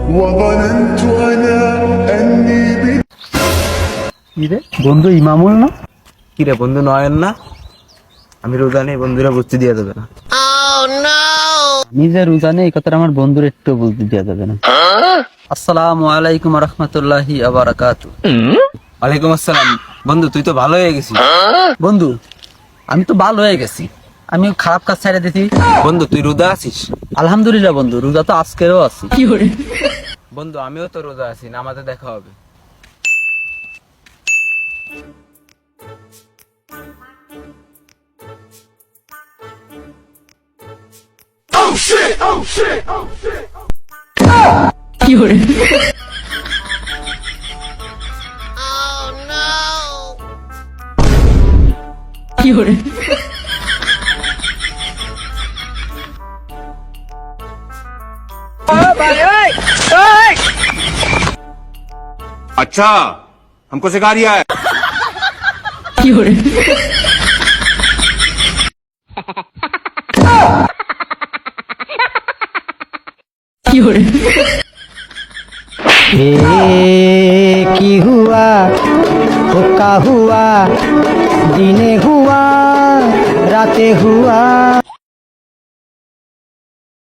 وظننت أنا أني কিরে বন্ধু ইমামুল না? কিরে বন্ধু নয়ন না? আমি রোজা নেই, বন্ধুরা বুঝতে দিয়ে দেবে না। আমি যে রোজা নেই এই কথাটা আমার বন্ধুর একটু বলতে দেওয়া যাবে না। আসসালামু আলাইকুম রহমতুল্লাহি ওয়া বারাকাতুহু। ওয়ালাইকুম আসসালাম। বন্ধু তুই তো ভালো হয়ে গেছিস। বন্ধু আমি তো ভালো হয়ে গেছি, আমি খারাপ কাজ ছেড়ে দিছি। বন্ধু তুই রোজা আছিস? আলহামদুলিল্লাহ বন্ধু, রোজা তো আজকেরও আছি। বন্ধু আমিও তো রোজা আছি, নামাজে দেখা হবে। अच्छा हमको सिखा रिया है। की हुआ हुआ दिने हुआ राते हुआ।